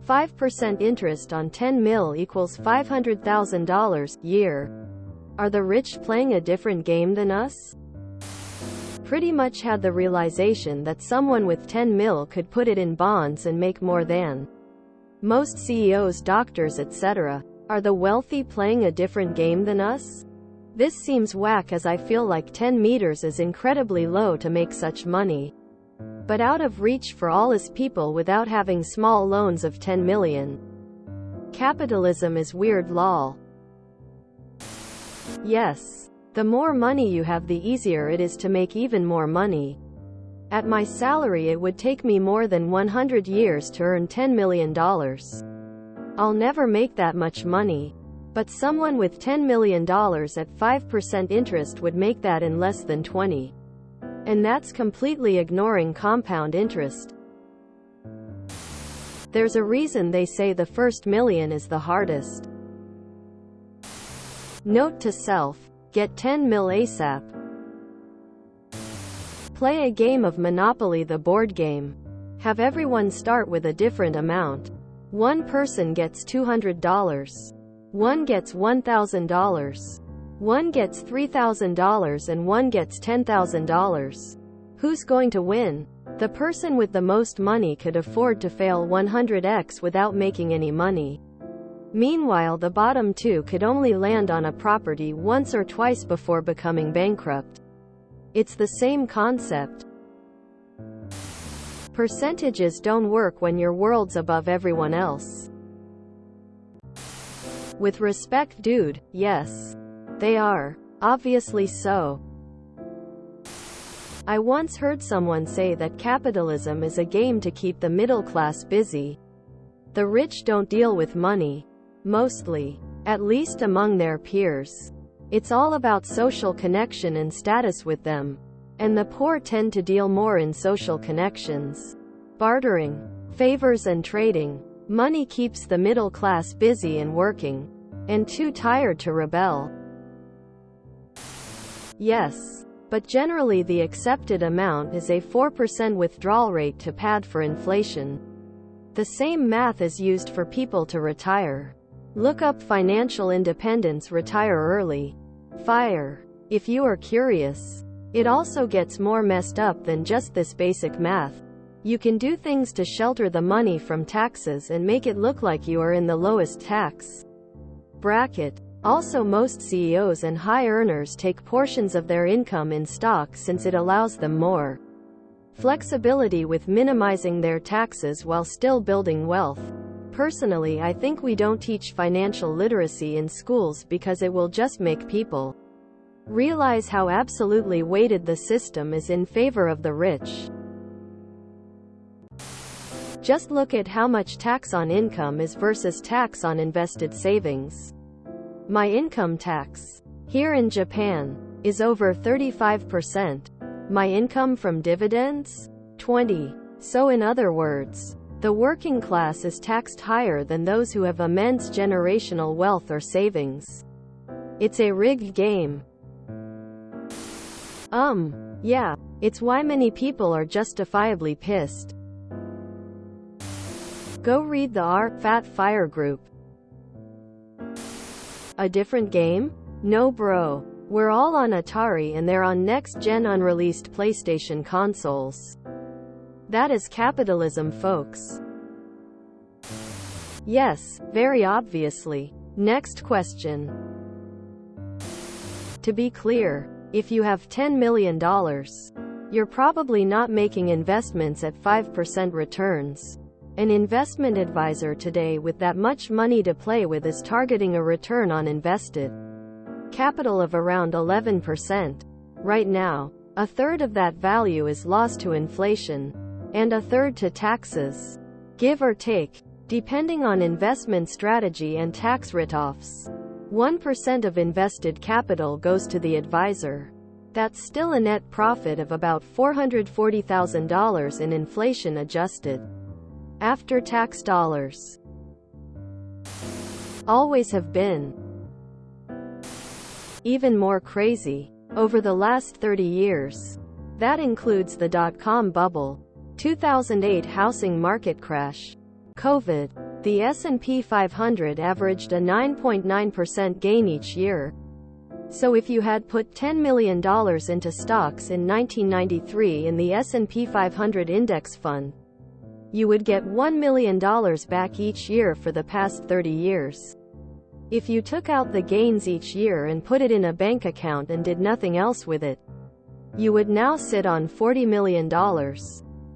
5% interest on 10 mil equals $500,000 year. Are the rich playing a different game than us? Pretty much had the realization that someone with 10 mil could put it in bonds and make more than most CEOs, doctors, etc. Are the wealthy playing a different game than us? This seems whack, as I feel like 10 meters is incredibly low to make such money, but out of reach for all us people without having small loans of 10 million. Capitalism is weird, lol. Yes. The more money you have, the easier it is to make even more money. At my salary, it would take me more than 100 years to earn $10 million. I'll never make that much money. But someone with $10 million at 5% interest would make that in less than 20. And that's completely ignoring compound interest. There's a reason they say the first million is the hardest. Note to self: get 10 mil ASAP. Play a game of Monopoly, the board game. Have everyone start with a different amount. One person gets $200. One gets $1,000. One gets $3,000 and one gets $10,000. Who's going to win? The person with the most money could afford to fail 100x without making any money. Meanwhile, the bottom two could only land on a property once or twice before becoming bankrupt. It's the same concept. Percentages don't work when your world's above everyone else. With respect, dude, yes. They are. Obviously so. I once heard someone say that capitalism is a game to keep the middle class busy. The rich don't deal with money. Mostly. At least among their peers. It's all about social connection and status with them. And the poor tend to deal more in social connections. Bartering. Favors and trading. Money keeps the middle class busy and working. And too tired to rebel. Yes. But generally the accepted amount is a 4% withdrawal rate to pad for inflation. The same math is used for people to retire. Look up financial independence, retire early. FIRE. If you are curious. It also gets more messed up than just this basic math. You can do things to shelter the money from taxes and make it look like you are in the lowest tax bracket. Also, most CEOs and high earners take portions of their income in stock since it allows them more flexibility with minimizing their taxes while still building wealth. Personally, I think we don't teach financial literacy in schools because it will just make people realize how absolutely weighted the system is in favor of the rich. Just look at how much tax on income is versus tax on invested savings. My income tax here in Japan is over 35%. My income from dividends? 20. So in other words, the working class is taxed higher than those who have immense generational wealth or savings. It's a rigged game. Yeah. It's why many people are justifiably pissed. Go read the Fat Fire group. A different game? No bro. We're all on Atari and they're on next-gen unreleased PlayStation consoles. That is capitalism, folks. Yes, very obviously. Next question. To be clear, if you have $10 million, you're probably not making investments at 5% returns. An investment advisor today with that much money to play with is targeting a return on invested capital of around 11%. Right now, a third of that value is lost to inflation, and a third to taxes. Give or take, depending on investment strategy and tax write-offs. 1% of invested capital goes to the advisor. That's still a net profit of about $440,000 in inflation-adjusted after-tax dollars. Always have been. Even more crazy. Over the last 30 years. That includes the dot-com bubble, 2008 housing market crash, COVID, The S&P 500 averaged a 9.9% gain each year. So if you had put $10 million into stocks in 1993 in the S&P 500 index fund, you would get $1 million back each year for the past 30 years. If you took out the gains each year and put it in a bank account and did nothing else with it, you would now sit on $40 million.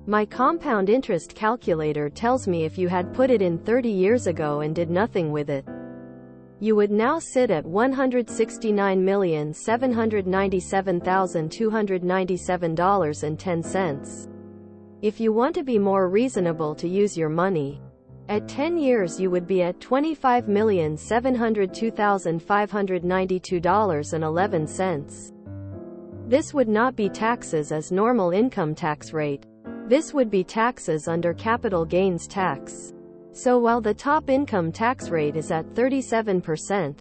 My compound interest calculator tells me if you had put it in 30 years ago and did nothing with it, you would now sit at $169,797,297.10. If you want to be more reasonable to use your money, at 10 years you would be at $25,702,592.11. This would not be taxes as normal income tax rate. This would be taxes under capital gains tax. So while the top income tax rate is at 37%,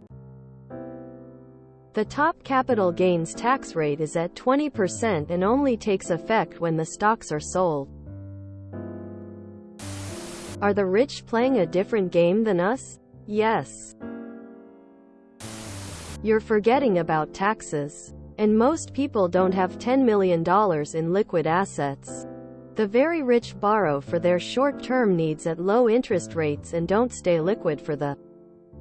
the top capital gains tax rate is at 20% and only takes effect when the stocks are sold. Are the rich playing a different game than us? Yes. You're forgetting about taxes. And most people don't have $10 million in liquid assets. The very rich borrow for their short-term needs at low interest rates and don't stay liquid for the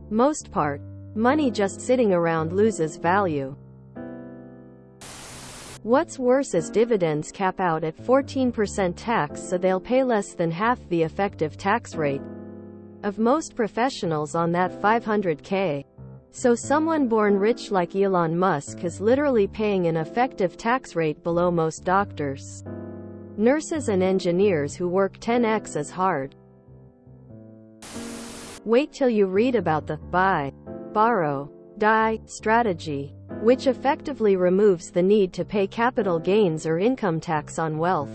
most part. Money just sitting around loses value. What's worse is dividends cap out at 14% tax, so they'll pay less than half the effective tax rate of most professionals on that $500K. So someone born rich like Elon Musk is literally paying an effective tax rate below most doctors, nurses and engineers who work 10x as hard. Wait till you read about the buy, borrow, die strategy, which effectively removes the need to pay capital gains or income tax on wealth.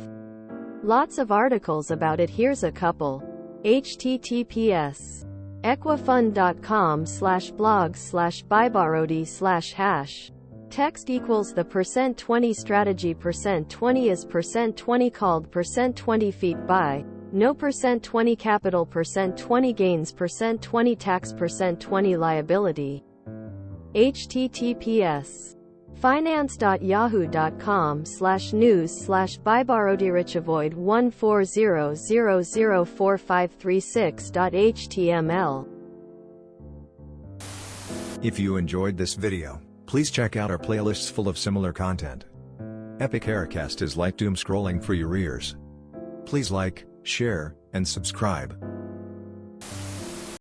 Lots of articles about it. Here's a couple. https://equifund.com/blog/buyborrowd/hash. Text equals the %20 strategy. %20 is %20 called %20 feet buy. No %20 capital, %20 gains, %20 tax, %20 liability. https finance.yahoo.com/news/buyborrowdrich avoid 140004536.html. If you enjoyed this video, please check out our playlists full of similar content. Epic Aircast is like doom scrolling for your ears. Please like, share, and subscribe.